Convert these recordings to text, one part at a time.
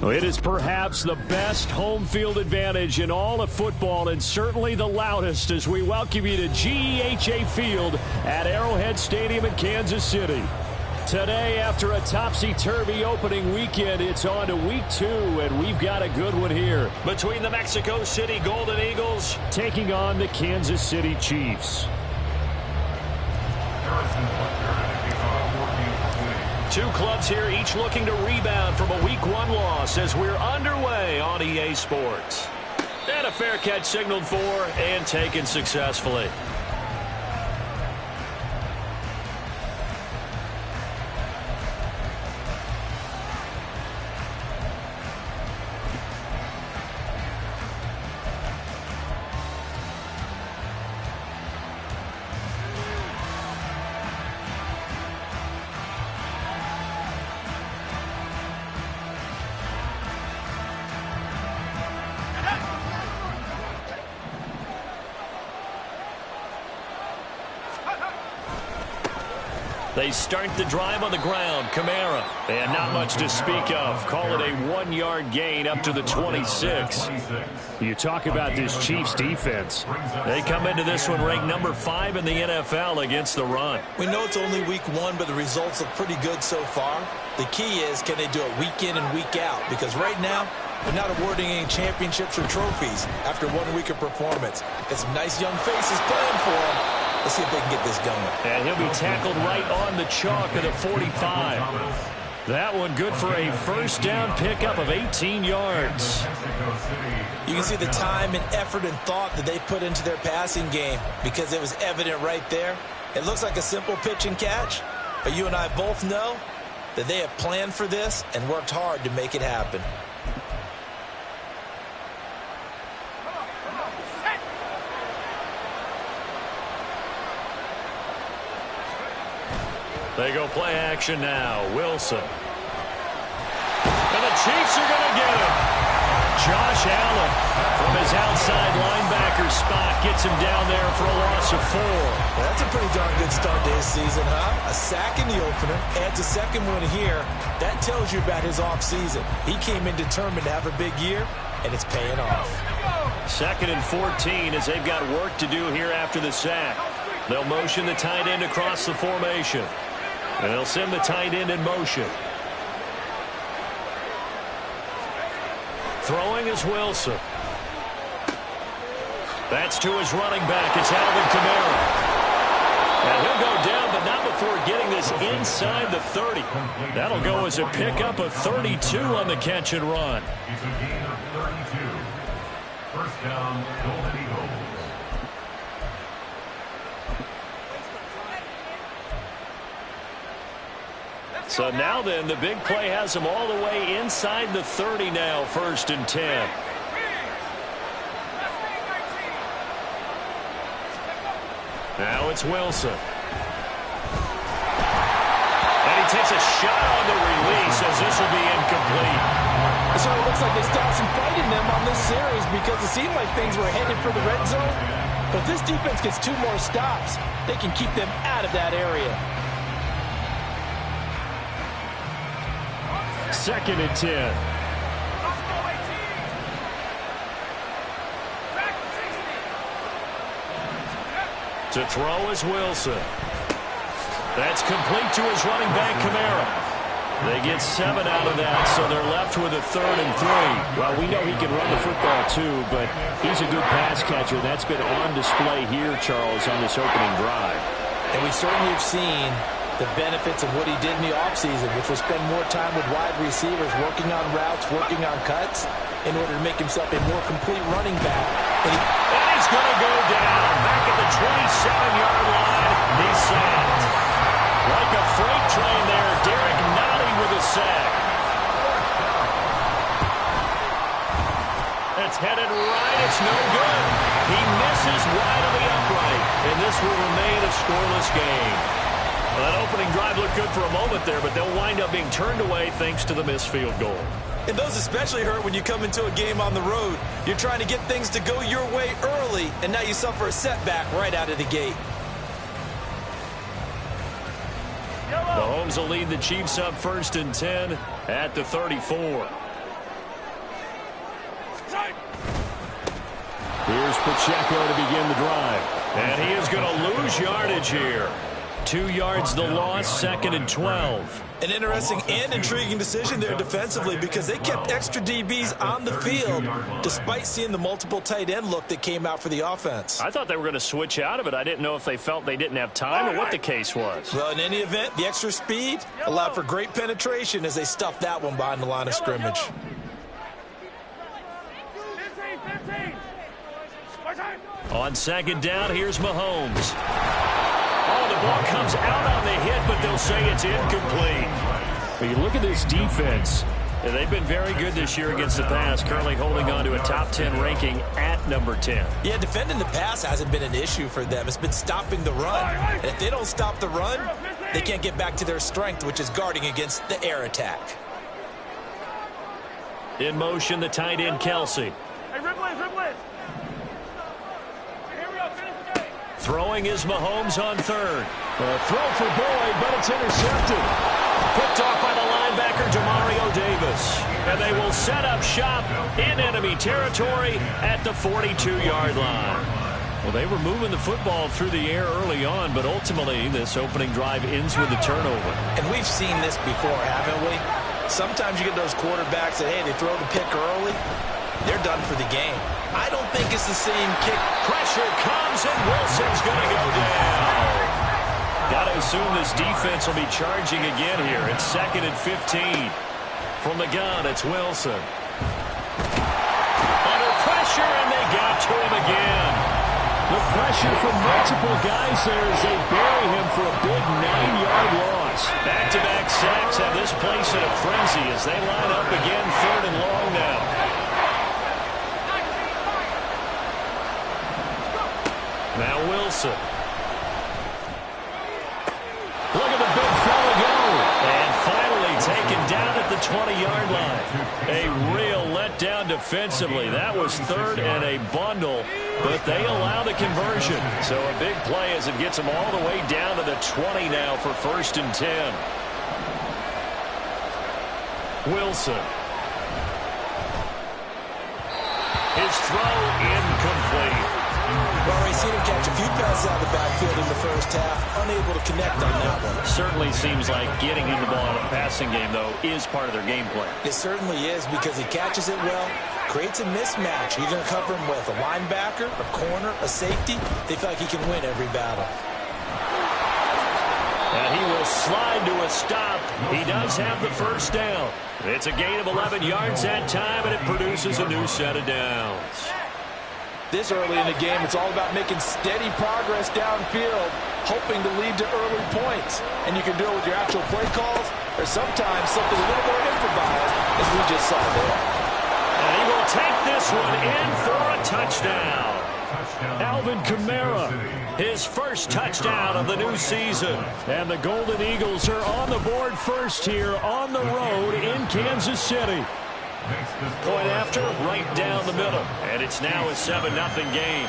Well, it is perhaps the best home field advantage in all of football, and certainly the loudest, as we welcome you to GEHA Field at Arrowhead Stadium in Kansas City. Today, after a topsy-turvy opening weekend, it's on to week 2, and we've got a good one here. Between the Mexico City Golden Eagles taking on the Kansas City Chiefs. Two clubs here, each looking to rebound from a Week 1 loss as we're underway on EA Sports. And a fair catch signaled for and taken successfully. They start the drive on the ground. Kamara. And not much to speak of. Call it a 1-yard gain up to the 26. You talk about this Chiefs defense. They come into this one ranked number 5 in the NFL against the run. We know it's only week 1, but the results look pretty good so far. The key is, can they do it week in and week out? Because right now, they're not awarding any championships or trophies after 1 week of performance. Got some nice young faces playing for them. Let's see if they can get this going. And he'll be tackled right on the chalk at the 45. That one good for a first down pickup of 18 yards. You can see the time and effort and thought that they put into their passing game because it was evident right there. It looks like a simple pitch and catch, but you and I both know that they have planned for this and worked hard to make it happen. They go play action now. Wilson. And the Chiefs are going to get him. Josh Allen from his outside linebacker spot gets him down there for a loss of 4. Well, that's a pretty darn good start to his season, huh? A sack in the opener, adds a second one here. That tells you about his offseason. He came in determined to have a big year, and it's paying off. 2nd and 14 as they've got work to do here after the sack. They'll motion the tight end across the formation. And they'll send the tight end in motion. Throwing is Wilson. That's to his running back. It's Alvin Kamara. And he'll go down, but not before getting this inside the 30. That'll go as a pickup of 32 on the catch and run. It's a gain of 32. First down, Golden Eagles. So now then, the big play has them all the way inside the 30 now, 1st and 10. Now it's Wilson. And he takes a shot on the release as this will be incomplete. So it looks like they stopped some fight in them on this series because it seemed like things were headed for the red zone. But this defense gets 2 more stops. They can keep them out of that area. 2nd and 10. To throw is Wilson. That's complete to his running back, Kamara. They get 7 out of that, so they're left with a 3rd and 3. Well, we know he can run the football too, but he's a good pass catcher. That's been on display here, Charles, on this opening drive. And we certainly have seen the benefits of what he did in the offseason, which was spend more time with wide receivers, working on routes, working on cuts, in order to make himself a more complete running back. And he's going to go down back at the 27-yard line. He's sacked. Like a freight train there, Derek Nottie with a sack. It's headed right. It's no good. He misses wide of the upright, and this will remain a scoreless game. Well, that opening drive looked good for a moment there, but they'll wind up being turned away thanks to the missed field goal. And those especially hurt when you come into a game on the road. You're trying to get things to go your way early, and now you suffer a setback right out of the gate. Mahomes will lead the Chiefs up 1st and 10 at the 34. Here's Pacheco to begin the drive. And he is going to lose yardage here. 2 yards the loss, 2nd and 12. An interesting and intriguing decision there defensively because they kept extra DBs on the field despite seeing the multiple tight end look that came out for the offense. I thought they were going to switch out of it. I didn't know if they felt they didn't have time or what the case was. Well, in any event, the extra speed allowed for great penetration as they stuffed that one behind the line of scrimmage. On 2nd down, here's Mahomes. Oh, the ball comes out on the hit, but they'll say it's incomplete. But you look at this defense. They've been very good this year against the pass, currently holding on to a top 10 ranking at number 10. Yeah, defending the pass hasn't been an issue for them. It's been stopping the run. And if they don't stop the run, they can't get back to their strength, which is guarding against the air attack. In motion, the tight end, Kelsey. Throwing is Mahomes on 3rd. A throw for Boyd, but it's intercepted. Picked off by the linebacker, Demario Davis. And they will set up shop in enemy territory at the 42-yard line. Well, they were moving the football through the air early on, but ultimately this opening drive ends with a turnover. And we've seen this before, haven't we? Sometimes you get those quarterbacks that, hey, they throw the pick early. They're done for the game. I don't think it's the same kick. Pressure comes, and Wilson's going to go down. Got to assume this defense will be charging again here. It's 2nd and 15. From the gun, it's Wilson. Under pressure, and they got to him again. The pressure from multiple guys there as they bury him for a big 9-yard loss. Back-to-back sacks have this place in a frenzy as they line up again 3rd and long now. Now Wilson. Look at the big fella go. And finally taken down at the 20-yard line. A real letdown defensively. That was 3rd and a bundle, but they allow the conversion. So a big play as it gets them all the way down to the 20 now for 1st and 10. Wilson. His throw incomplete. Well, we've seen him catch a few passes out of the backfield in the first half, unable to connect on that one. Certainly seems like getting him the ball in a passing game, though, is part of their game plan. It certainly is because he catches it well, creates a mismatch. You're going to cover him with a linebacker, a corner, a safety. They feel like he can win every battle. And he will slide to a stop. He does have the 1st down. It's a gain of 11 yards that time, and it produces a new set of downs. This early in the game, it's all about making steady progress downfield, hoping to lead to early points. And you can do it with your actual play calls, or sometimes something a little more improvised, as we just saw there. And he will take this one in for a touchdown. Alvin Kamara, his 1st touchdown of the new season. And the Golden Eagles are on the board first here on the road in Kansas City. Point after, right down the middle. And it's now a 7-0 game.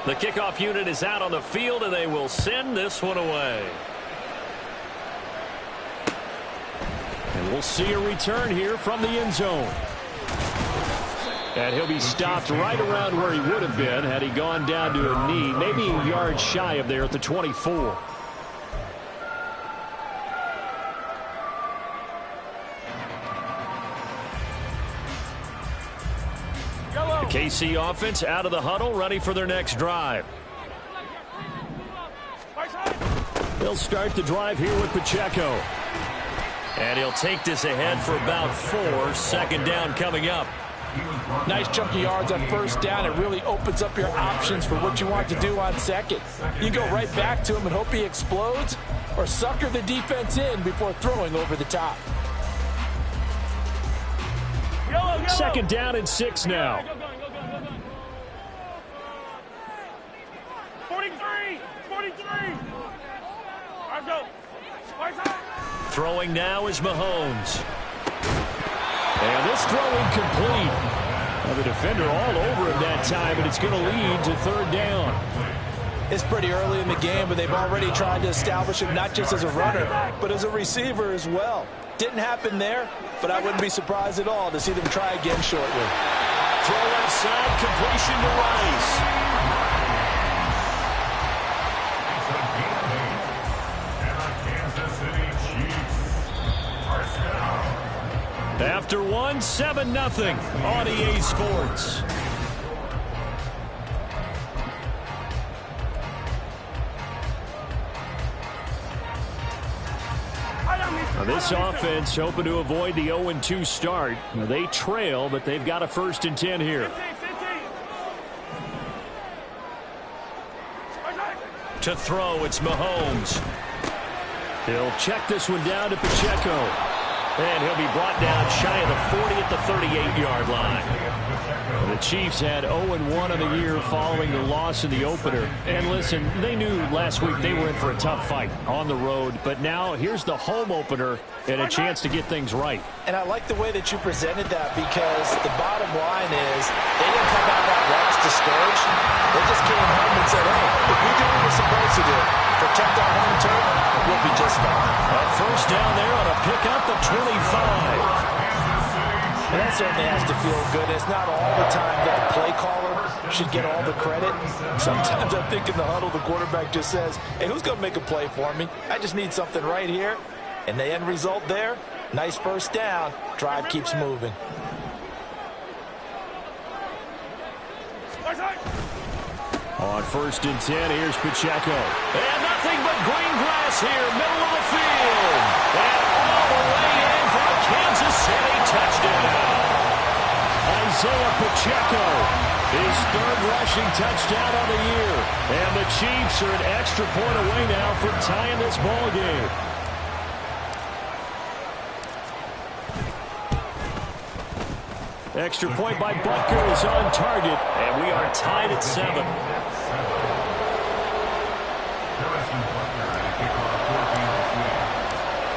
The kickoff unit is out on the field, and they will send this one away. And we'll see a return here from the end zone. And he'll be stopped right around where he would have been had he gone down to a knee, maybe a yard shy of there at the 24. The KC offense out of the huddle, ready for their next drive. They'll start the drive here with Pacheco. And he'll take this ahead for about 4. 2nd down coming up. Nice chunky yards on 1st down. It really opens up your options for what you want to do on 2nd. You go right back to him and hope he explodes, or sucker the defense in before throwing over the top. 2nd down and 6 now. 43. Let's go. Throwing now is Mahomes. And this throw incomplete. Well, the defender all over him that time, and it's going to lead to 3rd down. It's pretty early in the game, but they've already tried to establish him not just as a runner, but as a receiver as well. Didn't happen there, but I wouldn't be surprised at all to see them try again shortly. Throw inside, completion to Rice. After one, 7-0 on EA Sports. Now this offense hoping to avoid the 0-2 start. Now they trail, but they've got a 1st and 10 here. To throw, it's Mahomes. He'll check this one down to Pacheco. And he'll be brought down shy of the 40 at the 38-yard line. The Chiefs had 0-1 on the year following the loss in the opener. And listen, they knew last week they were in for a tough fight on the road. But now here's the home opener and a chance to get things right. And I like the way that you presented that, because the bottom line is they didn't come out of that loss discouraged. They just came home and said, hey, if we do what we're supposed to do, protect our home turf, we'll be just fine. A 1st down there on a pickup at 25. And that certainly has to feel good. It's not all the time that the play caller should get all the credit. Sometimes I think in the huddle, the quarterback just says, hey, who's going to make a play for me? I just need something right here. And the end result there, nice 1st down. Drive keeps moving. On 1st and 10, here's Pacheco. And nothing but green grass here, middle of the field. And all the way in for a Kansas City touchdown. Isaiah Pacheco, his 3rd rushing touchdown of the year. And the Chiefs are an extra point away now from tying this ball game. Extra point by Butker is on target, and we are tied at 7.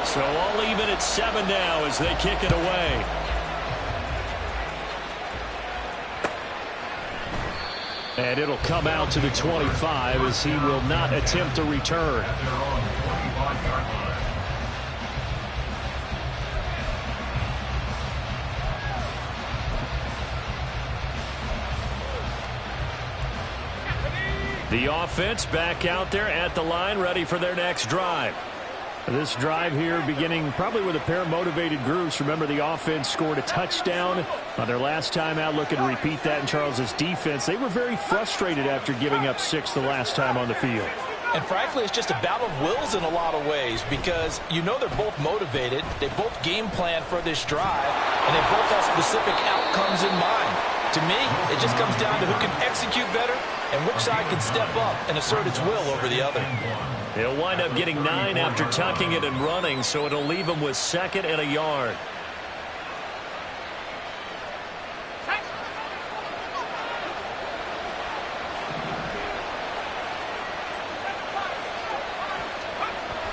So all even at 7 now as they kick it away. And it'll come out to the 25 as he will not attempt to return. The offense back out there at the line, ready for their next drive. This drive here beginning probably with a pair of motivated groups. Remember, the offense scored a touchdown on their last time out, looking to repeat that in Charles's defense. They were very frustrated after giving up 6 the last time on the field. And frankly, it's just a battle of wills in a lot of ways, because you know they're both motivated. They both game plan for this drive, and they both have specific outcomes in mind. To me, it just comes down to who can execute better and which side can step up and assert its will over the other. He'll wind up getting 9 after tucking it and running, so it'll leave him with 2nd and a yard.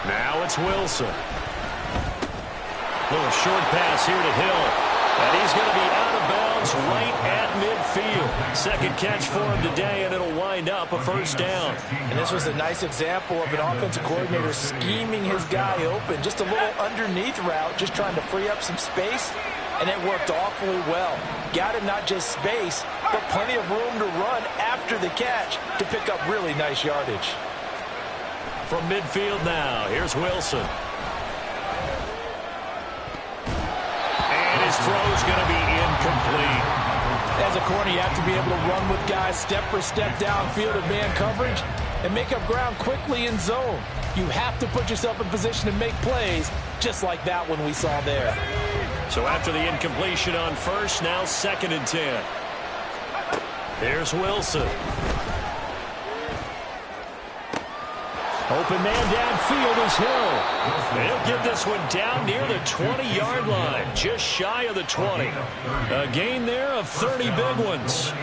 Now it's Wilson. Little short pass here to Hill. And he's going to be out of bounds right at midfield. 2nd catch for him today, and it'll wind up a 1st down. And this was a nice example of an offensive coordinator scheming his guy open. Just a little underneath route, just trying to free up some space, and it worked awfully well. Got him not just space, but plenty of room to run after the catch to pick up really nice yardage. From midfield now, here's Wilson. And his throw's going to be incomplete. As a corner, you have to be able to run with guys step for step downfield in man coverage and make up ground quickly in zone. You have to put yourself in position to make plays, just like that one we saw there. So after the incompletion on 1st, now 2nd and 10. Here's Wilson. Open man downfield is Hill. He'll get this one down near the 20-yard line, just shy of the 20. A gain there of 30 big ones.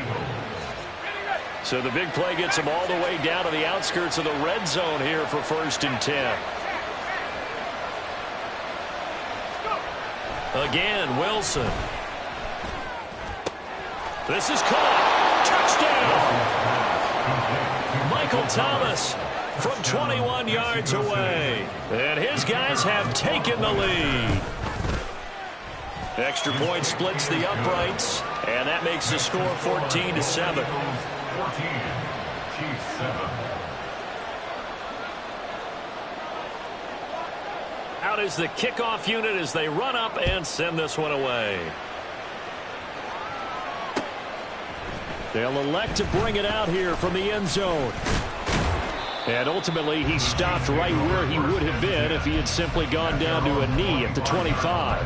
So the big play gets him all the way down to the outskirts of the red zone here for 1st and 10. Again, Wilson. This is caught. Touchdown. Michael Thomas from 21 yards away. And his guys have taken the lead. Extra point splits the uprights, and that makes the score 14-7. 14, Chiefs 7. Out is the kickoff unit as they run up and send this one away. They'll elect to bring it out here from the end zone. And ultimately, he stopped right where he would have been if he had simply gone down to a knee at the 25.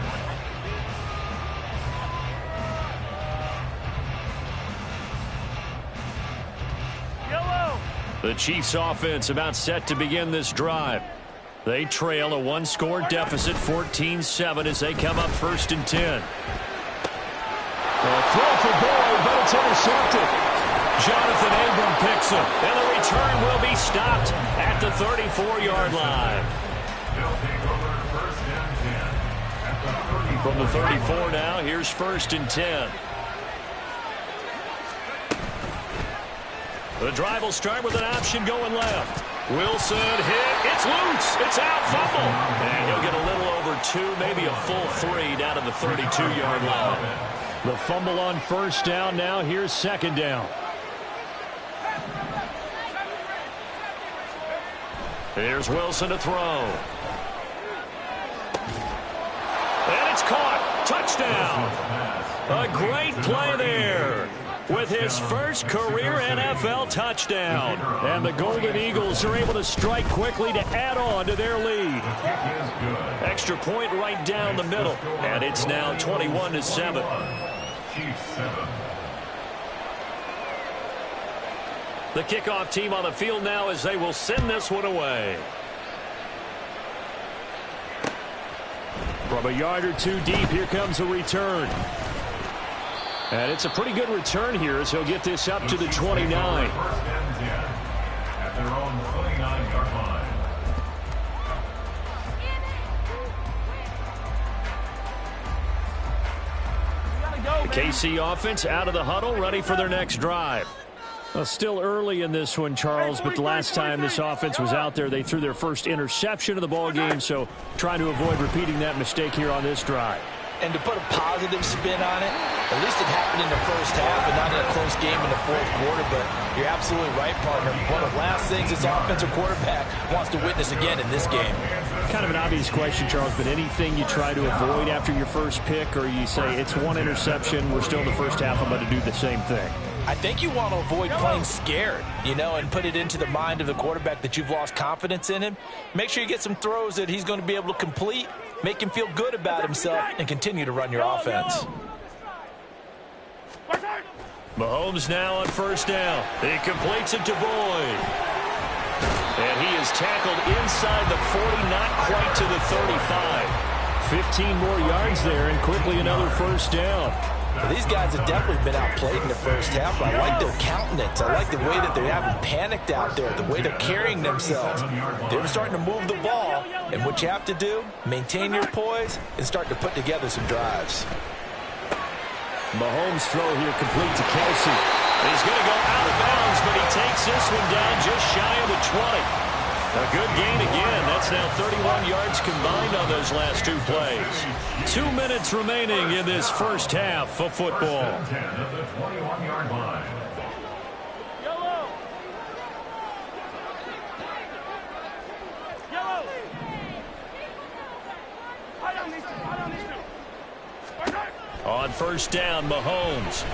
The Chiefs offense about set to begin this drive. They trail a one-score deficit, 14-7, as they come up 1st and 10. A throw for Boyd, but it's intercepted. Jonathan Abram picks it, and the return will be stopped at the 34-yard line. They'll take over 1st and 10 at the 34. From the 34 now, here's 1st and 10. The drive will start with an option going left. Wilson hit. It's loose. It's out. Fumble. And he'll get a little over 2, maybe a full 3 down to the 32-yard line. The fumble on 1st down. Now here's 2nd down. Here's Wilson to throw. And it's caught. Touchdown. A great play there with his first career NFL touchdown. And the Golden Eagles are able to strike quickly to add on to their lead. Extra point right down the middle. And it's now 21-7. Chiefs 7. The kickoff team on the field now as they will send this one away. From a yard or 2 deep, here comes a return. And it's a pretty good return here as he'll get this up to the 29. 1st and 10 at their own 29-yard line. The KC offense out of the huddle, ready for their next drive. Well, still early in this one, Charles, but the last time this offense was out there, they threw their first interception of the ball game, so trying to avoid repeating that mistake here on this drive. And to put a positive spin on it, at least it happened in the first half and not in a close game in the 4th quarter. But you're absolutely right, partner. One of the last things this offensive quarterback wants to witness again in this game. Kind of an obvious question, Charles, but anything you try to avoid after your first pick, or you say it's one interception, we're still in the first half, I'm going to do the same thing? I think you want to avoid playing scared, and put it into the mind of the quarterback that you've lost confidence in him. Make sure you get some throws that he's going to be able to complete, make him feel good about himself, and continue to run your offense. Mahomes now on 1st down. He completes it to Boyd. And he is tackled inside the 40, not quite to the 35. 15 more yards there, and quickly another 1st down. Well, these guys have definitely been outplayed in the first half, but I like their countenance. I like the way that they haven't panicked out there, the way they're carrying themselves. They're starting to move the ball, and what you have to do, maintain your poise and start to put together some drives. Mahomes' throw here complete to Kelsey. He's going to go out of bounds, but he takes this one down just shy of the 20. A good gain again. That's now 31 yards combined on those last 2 plays. 2 minutes remaining in this first half of football. 1st and 10 at the 21-yard line. On 1st down, Mahomes.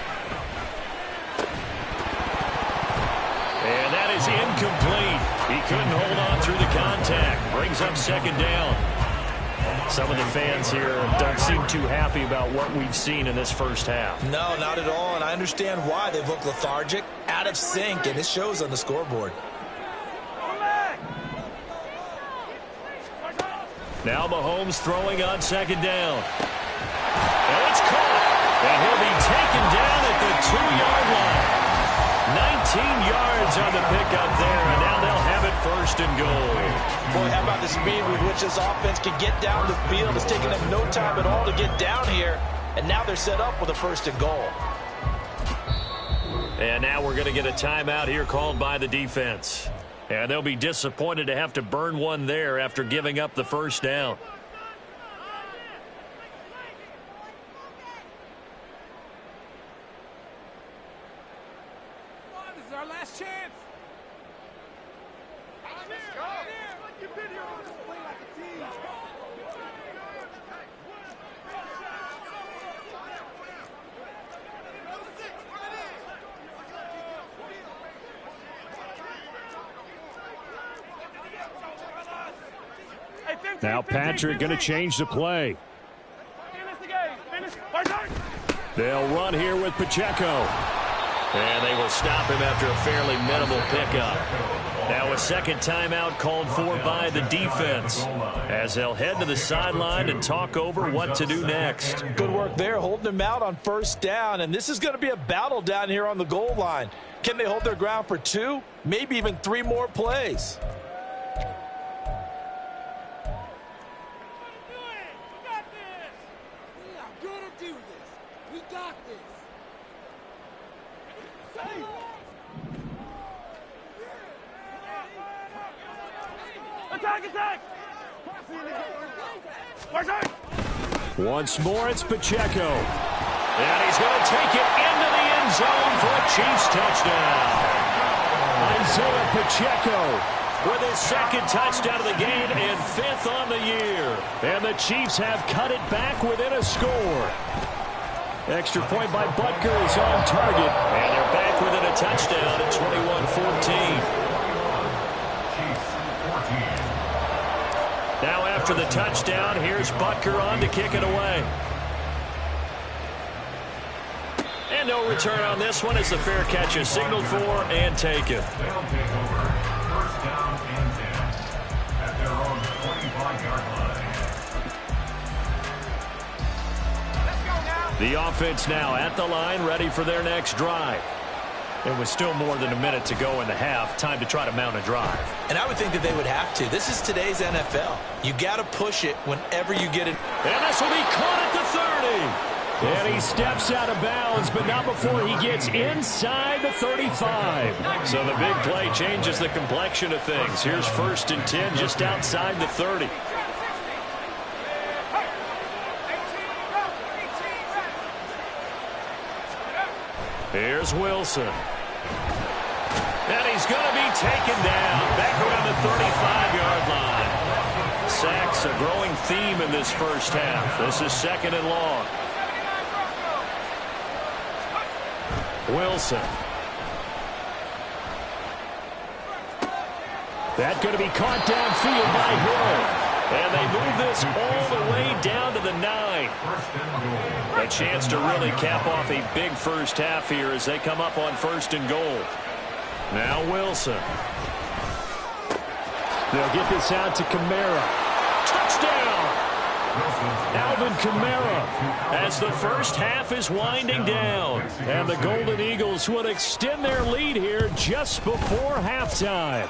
And that is incomplete. He couldn't hold on through the contact. Brings up 2nd down. Some of the fans here don't seem too happy about what we've seen in this first half. No, not at all, and I understand why. They've looked lethargic, out of sync, and it shows on the scoreboard. Now Mahomes throwing on 2nd down. And it's caught. And he'll be taken down at the 2-yard line. 19 yards on the pickup there, and now they'll have it 1st and goal. Boy, how about the speed with which this offense can get down the field? It's taken them no time at all to get down here, and now they're set up with a 1st and goal. And now we're going to get a timeout here called by the defense. And they'll be disappointed to have to burn one there after giving up the first down. This is our last chance. Let's go. You've been here on this play like a team. Now Patrick going to change the play. They'll run here with Pacheco. And they will stop him after a fairly minimal pickup. Now a second timeout called for by the defense as they'll head to the sideline and talk over what to do next. Good work there, holding him out on first down. And this is going to be a battle down here on the goal line. Can they hold their ground for 2, maybe even 3 more plays? Once more, it's Pacheco. And he's going to take it into the end zone for a Chiefs touchdown. Isaiah Pacheco with his second touchdown of the game and 5th on the year. And the Chiefs have cut it back within a score. Extra point by Butker is on target. And they're back within a touchdown at 21-14. Now after the touchdown, here's Butker on to kick it away. And no return on this one as the fair catch is signaled for and taken. They'll take over. First down and 10 at their own 25-yard line. The offense now at the line, ready for their next drive. It was still more than a minute to go in the half. Time to try to mount a drive. And I would think that they would have to. This is today's NFL. You got to push it whenever you get it. And this will be caught at the 30. And he steps out of bounds, but not before he gets inside the 35. So the big play changes the complexion of things. Here's 1st and 10 just outside the 30. Here's Wilson. And he's going to be taken down back around the 35-yard line. Sacks a growing theme in this first half. This is 2nd and long. Wilson. That's going to be caught downfield by Hill. And they move this all the way down to the 9. A chance to really cap off a big first half here as they come up on 1st and goal. Now Wilson. They'll get this out to Kamara. Touchdown! Alvin Kamara as the first half is winding down. And the Golden Eagles would extend their lead here just before halftime.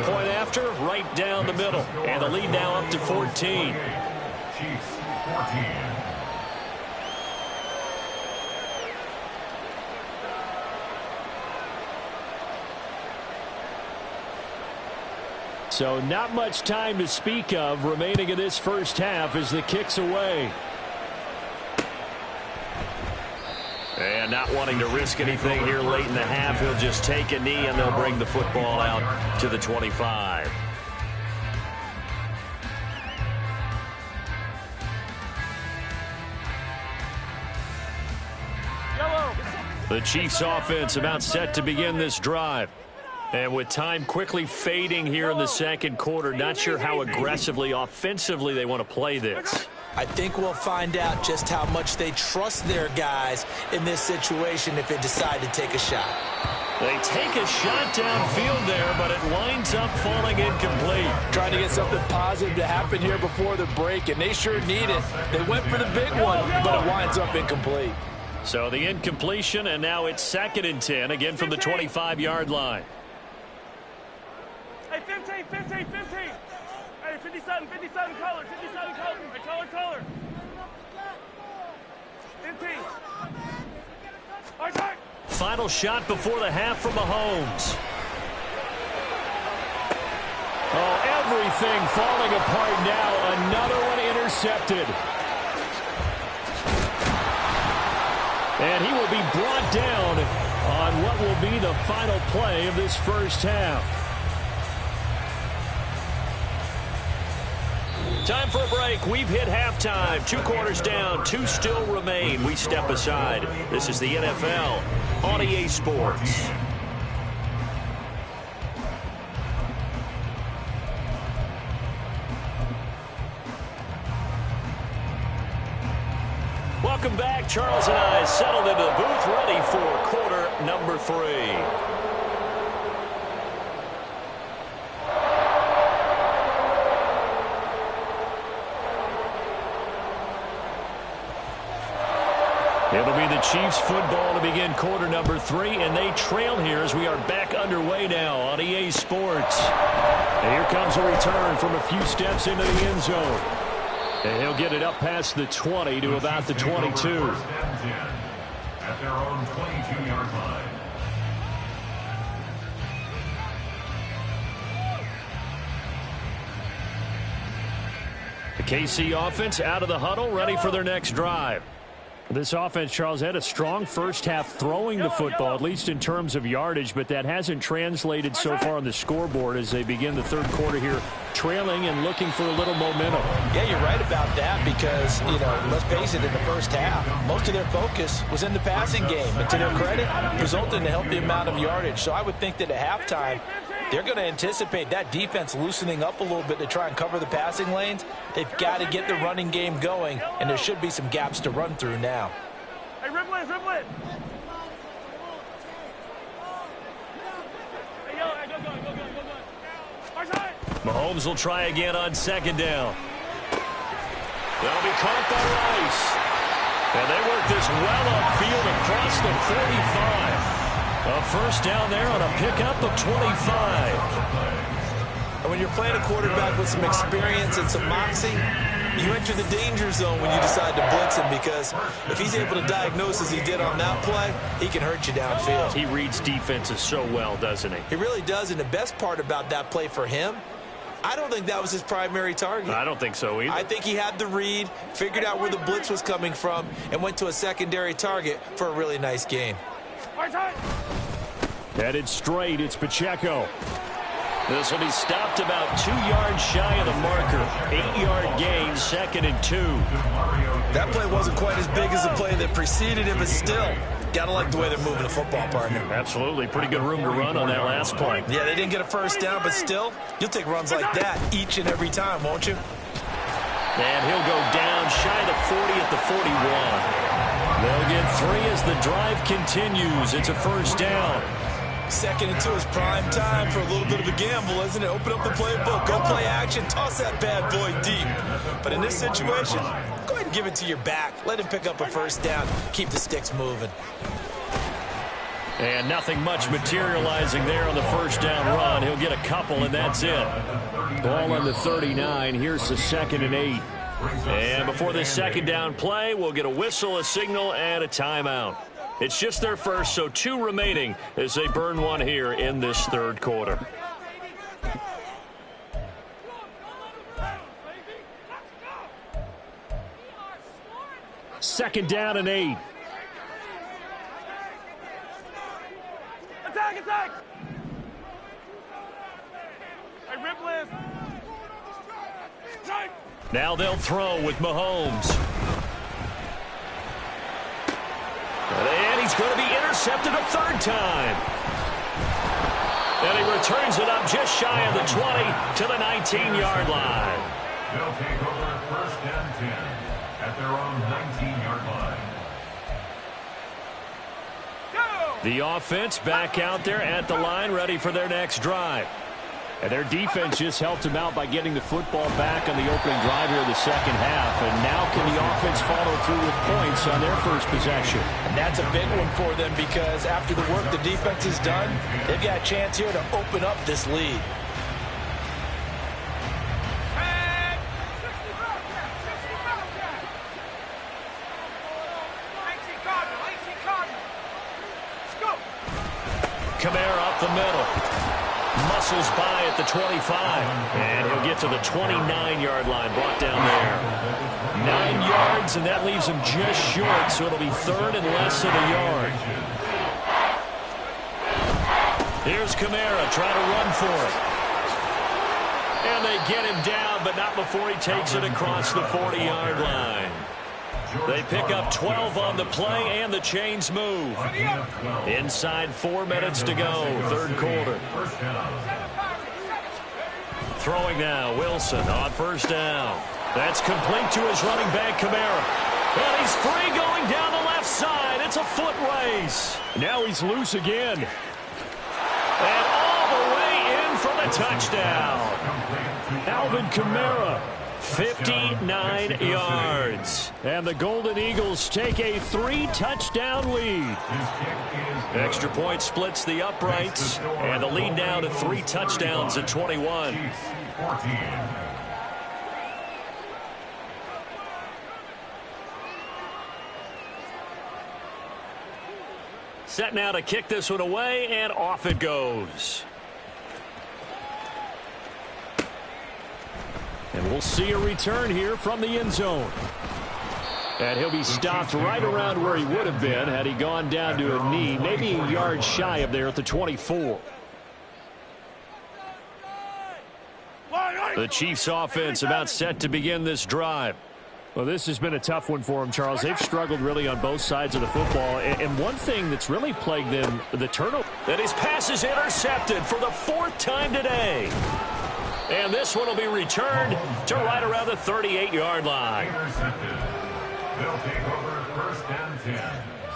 Point after, right down the middle. And the lead now up to 14. Chiefs 14. So not much time to speak of remaining in this first half as the kick's away. And not wanting to risk anything here late in the half, he'll just take a knee and they'll bring the football out to the 25. The Chiefs offense about set to begin this drive. And with time quickly fading here in the second quarter, not sure how aggressively, offensively they want to play this. I think we'll find out just how much they trust their guys in this situation if they decide to take a shot. They take a shot downfield there, but it winds up falling incomplete. Trying to get something positive to happen here before the break, and they sure need it. They went for the big one, but it winds up incomplete. So the incompletion, and now it's 2nd and 10, again from the 25-yard line. Hey, 15, 15, 15. Hey, 57, 57, color, 57, color. Hey, color. 15. All right, final shot before the half from Mahomes. Oh, everything falling apart now. Another one intercepted. And he will be brought down on what will be the final play of this first half. Time for a break. We've hit halftime. 2 quarters down. 2 still remain. We step aside. This is the NFL on EA Sports. Welcome back. Charles and I settled into the booth, ready for quarter number 3. It'll be the Chiefs football to begin quarter number 3, and they trail here as we are back underway now on EA Sports. And here comes a return from a few steps into the end zone. And he'll get it up past the 20 to about the 22. At their own 22-yard line. The KC offense out of the huddle, ready for their next drive. This offense, Charles, had a strong first half throwing the football, at least in terms of yardage, but that hasn't translated so far on the scoreboard as they begin the third quarter here, trailing and looking for a little momentum. Yeah, you're right about that because, let's face it, in the first half, most of their focus was in the passing game. And to their credit, resulted in a healthy amount of yardage. So I would think that at halftime, they're going to anticipate that defense loosening up a little bit to try and cover the passing lanes. They've got to get the running game going, and there should be some gaps to run through now. Hey, ripple it, ripple it. Hey, yo, hey, go. Mahomes will try again on second down. They'll be caught by Rice. And they work this well upfield across the 45. A first down there on a pickup of 25. And when you're playing a quarterback with some experience and some moxie, you enter the danger zone when you decide to blitz him, because if he's able to diagnose as he did on that play, he can hurt you downfield. He reads defenses so well, doesn't he? He really does, and the best part about that play for him, I don't think that was his primary target. I don't think so either. I think he had the read, figured out where the blitz was coming from, and went to a secondary target for a really nice gain. Headed straight, it's Pacheco. This will be stopped about 2 yards shy of the marker. 8-yard gain, 2nd and 2. That play wasn't quite as big as the play that preceded it, but still, gotta like the way they're moving the football, partner. Absolutely. Pretty good room to run on that last play. Yeah, they didn't get a first down, but still, you'll take runs like that each and every time, won't you? And he'll go down shy of the 40 at the 41. They'll get 3 as the drive continues. It's a first down. 2nd and 2 is prime time for a little bit of a gamble, isn't it? Open up the playbook, go play action, toss that bad boy deep. But in this situation, go ahead and give it to your back. Let him pick up a first down. Keep the sticks moving. And nothing much materializing there on the first down run. He'll get a couple, and that's it. Ball on the 39. Here's the 2nd and 8. And before this second down play, we'll get a whistle, a signal, and a timeout. It's just their first, so 2 remaining as they burn one here in this third quarter. Second down and 8. Attack! Hey, ripple it. Now they'll throw with Mahomes. And he's going to be intercepted a 3rd time. And he returns it up just shy of the 20 to the 19-yard line. They'll take over 1st and 10 at their own 19-yard line. The offense back out there at the line, ready for their next drive. And their defense just helped them out by getting the football back on the opening drive here in the second half. And now can the offense follow through with points on their first possession? And that's a big one for them because after the work the defense has done, they've got a chance here to open up this lead. Let's go. Kamara up the middle. Muscles by at the 25. And he'll get to the 29-yard line. Brought down there. 9 yards, and that leaves him just short, so it'll be third and less than a yard. Here's Kamara trying to run for it. And they get him down, but not before he takes it across the 40-yard line. They pick up 12 on the play, and the chains move. Inside 4 minutes to go, third quarter. Throwing now, Wilson on first down. That's complete to his running back, Kamara. And he's free going down the left side. It's a foot race. Now he's loose again. And all the way in for the touchdown. Alvin Kamara, 59 yards. And the Golden Eagles take a 3-touchdown lead. Extra point splits the uprights, and the lead now to 3 touchdowns at 21. Set now to kick this one away, and off it goes. And we'll see a return here from the end zone. And he'll be stopped right around where he would have been had he gone down to a knee, maybe a yard shy of there at the 24. The Chiefs offense about set to begin this drive. Well, this has been a tough one for them, Charles. They've struggled really on both sides of the football. And one thing that's really plagued them, the turnover. And his pass is intercepted for the 4th time today. And this one will be returned to right around the 38-yard line. Intercepted. They'll take over first and 10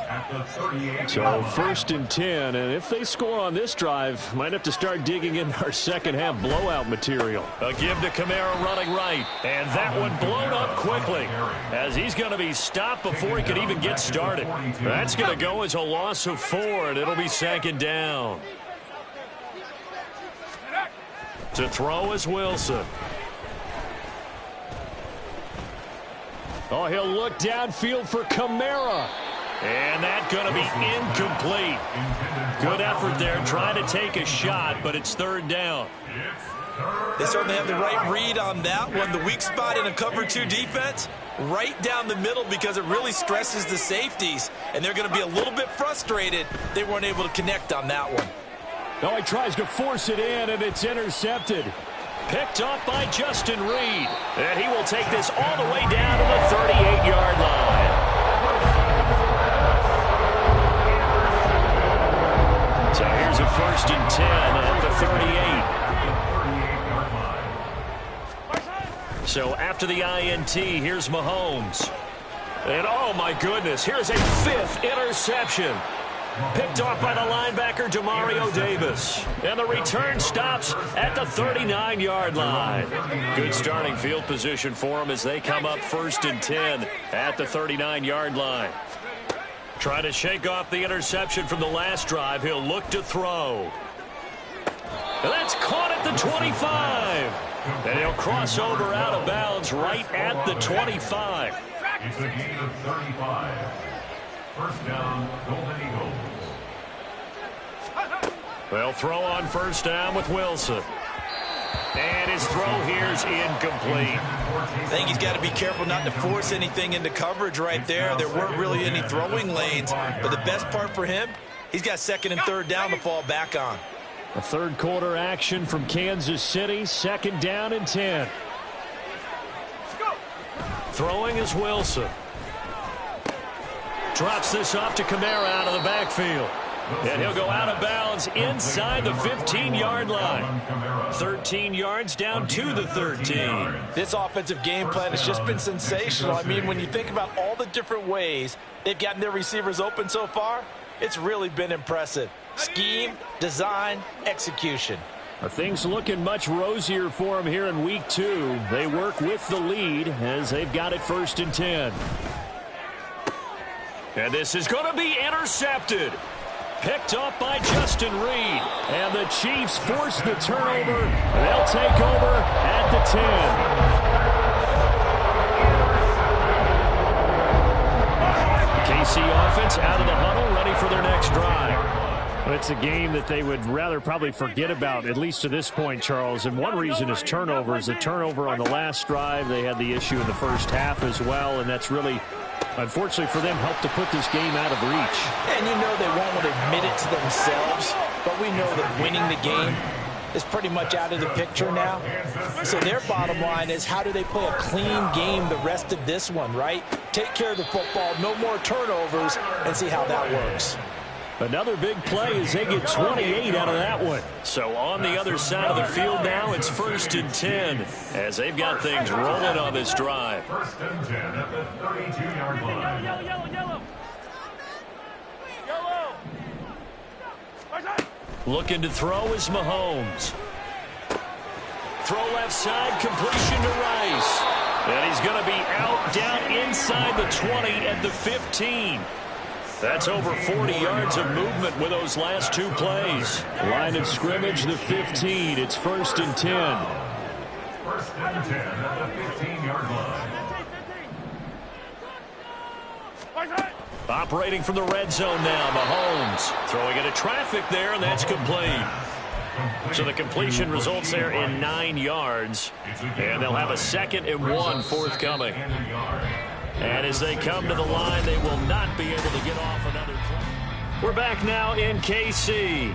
at the 38. So first and 10, and if they score on this drive, might have to start digging in our second half blowout material. A give to Kamara running right, and that one blown up quickly as he's going to be stopped before he could even get started. That's going to go as a loss of 4, and it'll be second down. To throw is Wilson. Oh, he'll look downfield for Kamara. And that's going to be incomplete. Good effort there trying to take a shot, but it's third down. They certainly have the right read on that one. The weak spot in a cover 2 defense, right down the middle because it really stresses the safeties. And they're going to be a little bit frustrated they weren't able to connect on that one. Oh, he tries to force it in, and it's intercepted. Picked off by Justin Reed. And he will take this all the way down to the 38-yard line. So here's a first and 10 at the 38. So after the INT, here's Mahomes. And oh my goodness, here's a 5th interception. Picked off by the linebacker, Demario Davis. And the return stops at the 39-yard line. Good starting field position for them as they come up first and 10 at the 39-yard line. Trying to shake off the interception from the last drive. He'll look to throw. And that's caught at the 25. And he'll cross over out of bounds right at the 25. It's a gain of 35. First down, Golden Eagles. They'll throw on first down with Wilson. And his throw here is incomplete. I think he's got to be careful not to force anything into coverage right there. There weren't really any throwing lanes. But the best part for him, he's got second and third down to fall back on. A third quarter action from Kansas City. Second down and 10. Throwing is Wilson. Drops this off to Kamara out of the backfield. And he'll go out of bounds inside the 15-yard line. 13 yards down to the 13. This offensive game plan has just been sensational. I mean, when you think about all the different ways they've gotten their receivers open so far, it's really been impressive. Scheme, design, execution. Things looking much rosier for them here in week 2. They work with the lead as they've got it first and 10. And this is going to be intercepted. Picked up by Justin Reed. And the Chiefs force the turnover. They'll take over at the 10. KC offense out of the huddle, ready for their next drive. It's a game that they would rather probably forget about, at least to this point, Charles. And one reason is turnovers. The turnover on the last drive, they had the issue in the first half as well, and that's really, unfortunately for them, helped to put this game out of reach. And you know they won't want to admit it to themselves, but we know that winning the game is pretty much out of the picture now. So their bottom line is, how do they play a clean game the rest of this one, right? Take care of the football, no more turnovers, and see how that works. Another big play as they get 28 out of that one. So on the other side of the field now, it's 1st and 10 as they've got things rolling on this drive. 1st and 10 at the 32-yard line. Yellow. Looking to throw is Mahomes. Throw left side, completion to Rice. And he's going to be out down inside the 20 at the 15. That's over 40 yards of movement with those last two plays. Line of scrimmage, the 15. It's 1st and 10. 1st and 10 at the 15-yard line. Operating from the red zone now, Mahomes. Throwing into traffic there, and that's complete. So the completion results there in 9 yards. And they'll have a 2nd and 1 forthcoming. And as they come to the line, they will not be able to get off another play. We're back now in KC.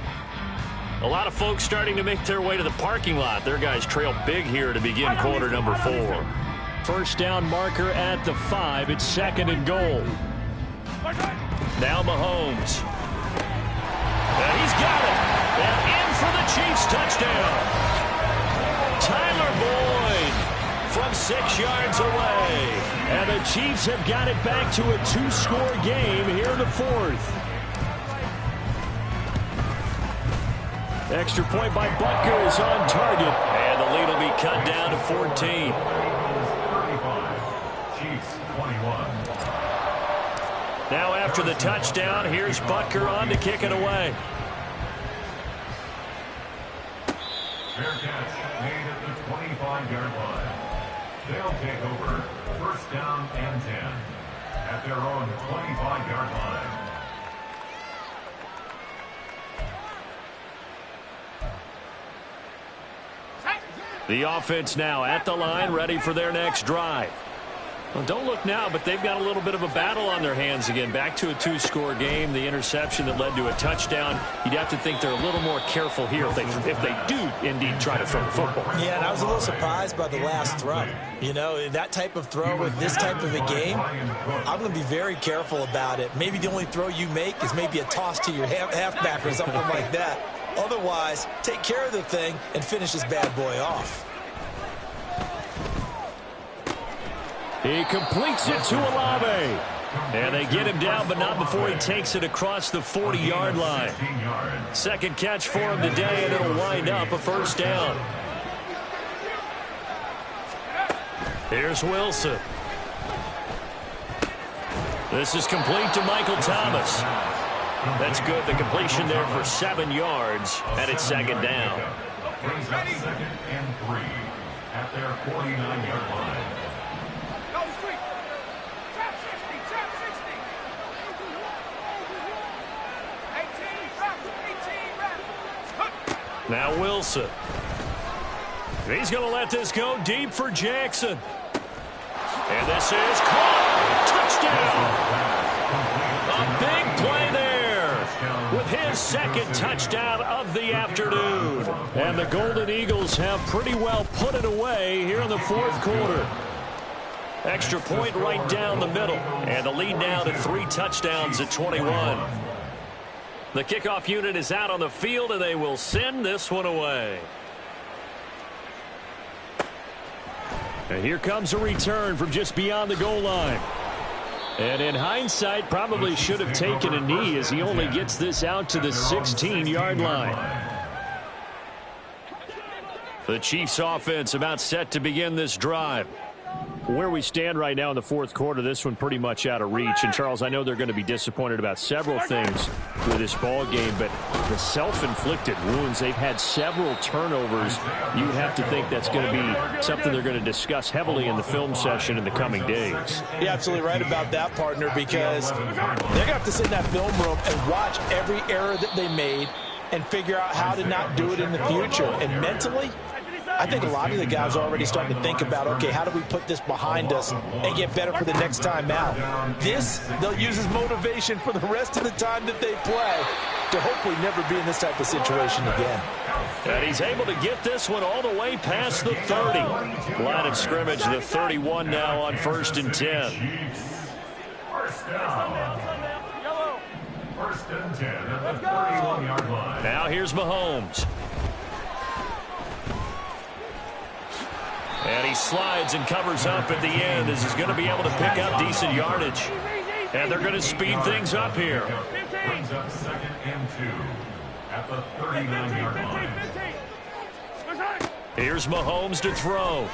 A lot of folks starting to make their way to the parking lot. Their guys trail big here to begin quarter number 4. 1st down marker at the 5. It's 2nd and goal. Now Mahomes. And he's got it. And in for the Chiefs touchdown. Tyler Boyd from 6 yards away. And the Chiefs have got it back to a 2-score game here in the 4th. Extra point by Butker is on target. And the lead will be cut down to 14. 35. Chiefs 21. Now after the touchdown, here's Butker on to kick it away. Fair catch made at the 25-yard line. They'll take over 1st down and 10 at their own 25-yard line. The offense now at the line, ready for their next drive. Well, don't look now, but they've got a little bit of a battle on their hands again. Back to a 2-score game. The interception that led to a touchdown. You'd have to think they're a little more careful here if they do indeed try to throw the football. Yeah, and I was a little surprised by the last throw. You know, that type of throw with this type of a game, I'm going to be very careful about it. Maybe the only throw you make is maybe a toss to your halfback or something like that. Otherwise, take care of the thing and finish this bad boy off. He completes it to Olave. And they get him down, but not before he takes it across the 40-yard line. 2nd catch for him today, and it'll wind up a 1st down. Here's Wilson. This is complete to Michael Thomas. That's good. The completion there for 7 yards, and it's 2nd down. Brings up 2nd and 3 at their 49-yard line. Now Wilson. He's going to let this go deep for Jackson. And this is caught. Touchdown. A big play there with his 2nd touchdown of the afternoon. And the Golden Eagles have pretty well put it away here in the 4th quarter. Extra point right down the middle. And the lead now to 3 touchdowns at 21. The kickoff unit is out on the field, and they will send this one away. And here comes a return from just beyond the goal line. And in hindsight, probably should have taken a knee as he only gets this out to the 16-yard line. The Chiefs offense about set to begin this drive. Where we stand right now in the fourth quarter, this one pretty much out of reach. And, Charles, I know they're going to be disappointed about several things with this ball game, but the self-inflicted wounds, they've had several turnovers. You'd have to think that's going to be something they're going to discuss heavily in the film session in the coming days. You're absolutely right about that, partner, because they're going to have to sit in that film room and watch every error that they made and figure out how to not do it in the future. And mentally, I think a lot of the guys are already starting to think about, okay, how do we put this behind us and get better for the next time out? This, they'll use as motivation for the rest of the time that they play to hopefully never be in this type of situation again. And he's able to get this one all the way past the 30. Line of scrimmage, the 31 now on 1st and 10. First down. First and 10 at the 31-yard line. Now here's Mahomes. And he slides and covers up at the end as he's going to be able to pick up decent yardage. And they're going to speed things up here. Brings up 2nd and 2 at the 39-yard line. Here's Mahomes to throw.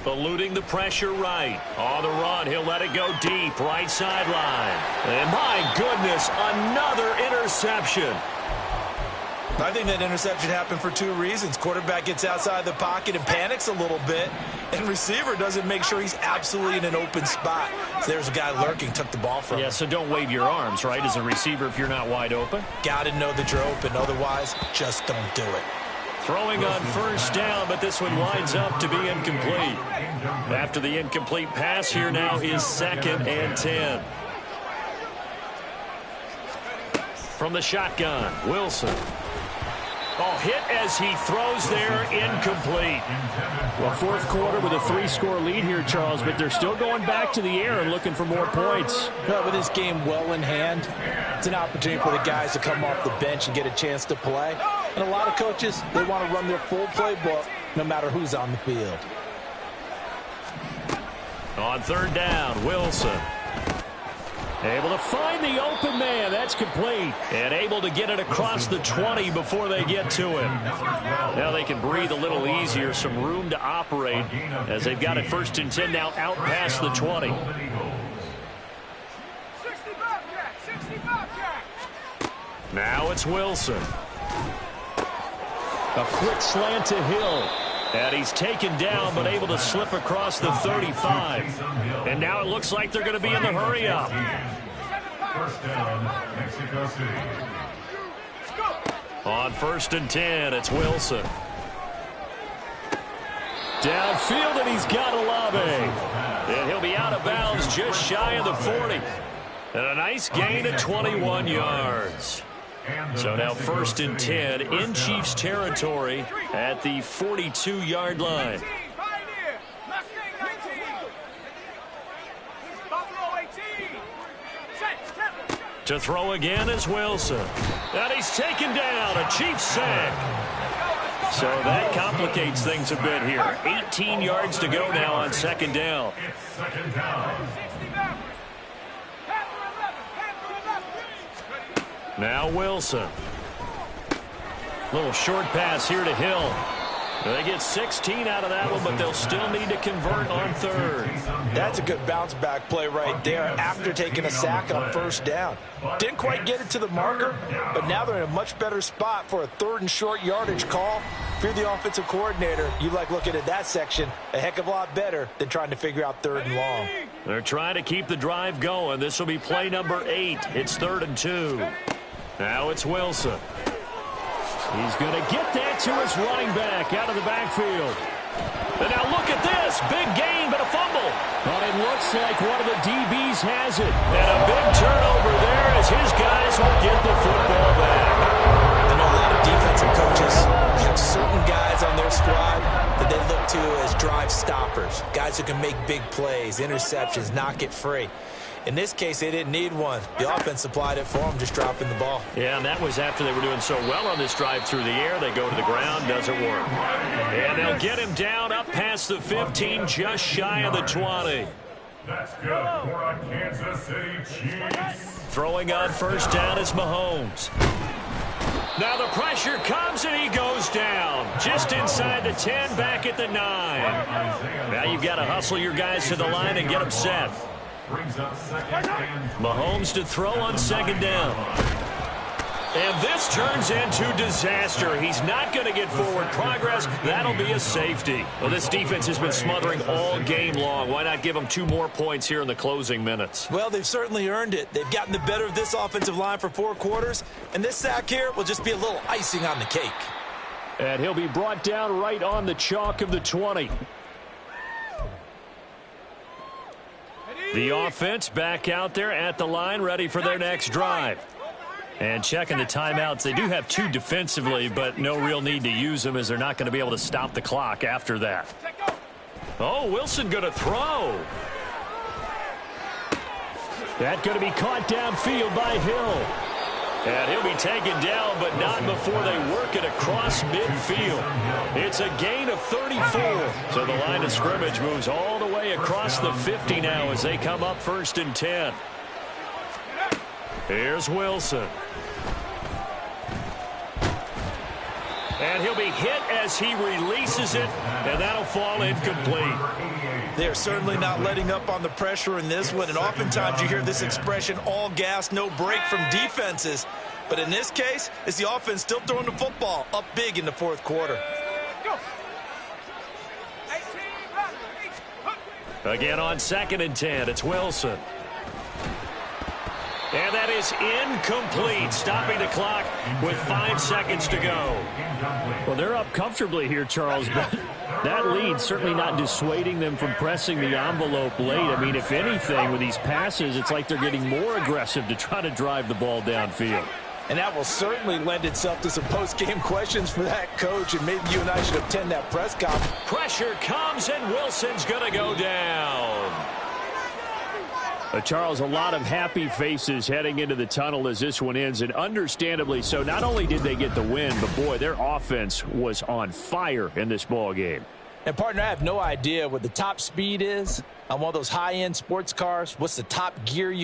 Eluding the pressure right. On the run, he'll let it go deep. Right sideline. And my goodness, another interception. I think that interception happened for 2 reasons. Quarterback gets outside the pocket and panics a little bit, and receiver doesn't make sure he's absolutely in an open spot. So there's a guy lurking, took the ball from him. Yeah, so don't wave your arms, right, as a receiver if you're not wide open. Got to know that you're open. Otherwise, just don't do it. Throwing on 1st down, but this one winds up to be incomplete. After the incomplete pass, here now is 2nd and 10. From the shotgun, Wilson. Oh, hit as he throws there, incomplete. Well, fourth quarter with a 3-score lead here, Charles, but they're still going back to the air and looking for more points. No, with this game well in hand, it's an opportunity for the guys to come off the bench and get a chance to play. And a lot of coaches, they want to run their full playbook no matter who's on the field. On 3rd down, Wilson. Able to find the open man. That's complete. And able to get it across the 20 before they get to him. Now they can breathe a little easier. Some room to operate as they've got it 1st and 10 now out past the 20. Now it's Wilson. A quick slant to Hill. And he's taken down, but able to slip across the 35. And now it looks like they're going to be in the hurry-up. First down, Mexico City. On 1st and 10, it's Wilson. Downfield, and he's got Olave. And he'll be out of bounds just shy of the 40. And a nice gain of 21 yards. So now 1st and 10 in Chiefs territory at the 42-yard line. To throw again is Wilson. And he's taken down, a Chiefs sack. So that complicates things a bit here. 18 yards to go now on 2nd down. It's 2nd down. Now Wilson. Little short pass here to Hill. They get 16 out of that one, but they'll still need to convert on 3rd. That's a good bounce-back play right there after taking a sack on 1st down. Didn't quite get it to the marker, but now they're in a much better spot for a 3rd and short yardage call. If you're the offensive coordinator, you like looking at that section a heck of a lot better than trying to figure out 3rd and long. They're trying to keep the drive going. This will be play number 8. It's 3rd and 2. Now it's Wilson. He's going to get that to his running back out of the backfield. And now look at this. Big gain, but a fumble. But it looks like one of the DBs has it. And a big turnover there as his guys will get the football back. And a lot of defensive coaches have certain guys on their squad that they look to as drive stoppers. Guys who can make big plays, interceptions, knock it free. In this case, they didn't need one. The offense supplied it for them, just dropping the ball. Yeah, and that was after they were doing so well on this drive through the air. They go to the ground, doesn't work. And they'll get him down up past the 15, just shy of the 20. That's good for a Kansas City Chiefs. Throwing on 1st down is Mahomes. Now the pressure comes and he goes down. Just inside the 10, back at the 9. Now you've got to hustle your guys to the line and get them set. Mahomes to throw on 2nd down. And this turns into disaster. He's not going to get forward progress. That'll be a safety. Well, this defense has been smothering all game long. Why not give them 2 more points here in the closing minutes? Well, they've certainly earned it. They've gotten the better of this offensive line for 4 quarters. And this sack here will just be a little icing on the cake. And he'll be brought down right on the chalk of the 20. The offense back out there at the line, ready for their next drive. And checking the timeouts, they do have 2 defensively, but no real need to use them as they're not going to be able to stop the clock after that. Oh, Wilson going to throw. That going to be caught downfield by Hill. And he'll be taken down, but not before they work it across midfield. It's a gain of 34. So the line of scrimmage moves all the way across the 50 now as they come up 1st and 10. Here's Wilson. And he'll be hit as he releases it, and that'll fall incomplete. They're certainly not letting up on the pressure in this one, and oftentimes you hear this expression, all gas, no break from defenses. But in this case, it's the offense still throwing the football up big in the 4th quarter. Again on 2nd and 10, it's Wilson. And that is incomplete, stopping the clock with 5 seconds to go. Well, they're up comfortably here, Charles, but that lead certainly not dissuading them from pressing the envelope late. I mean, if anything, with these passes, it's like they're getting more aggressive to try to drive the ball downfield. And that will certainly lend itself to some post-game questions for that coach, and maybe you and I should attend that press conference. Pressure comes, and Wilson's going to go down. Charles, a lot of happy faces heading into the tunnel as this one ends, and understandably so. Not only did they get the win, but, boy, their offense was on fire in this ball game. And, partner, I have no idea what the top speed is on one of those high-end sports cars. What's the top gear you can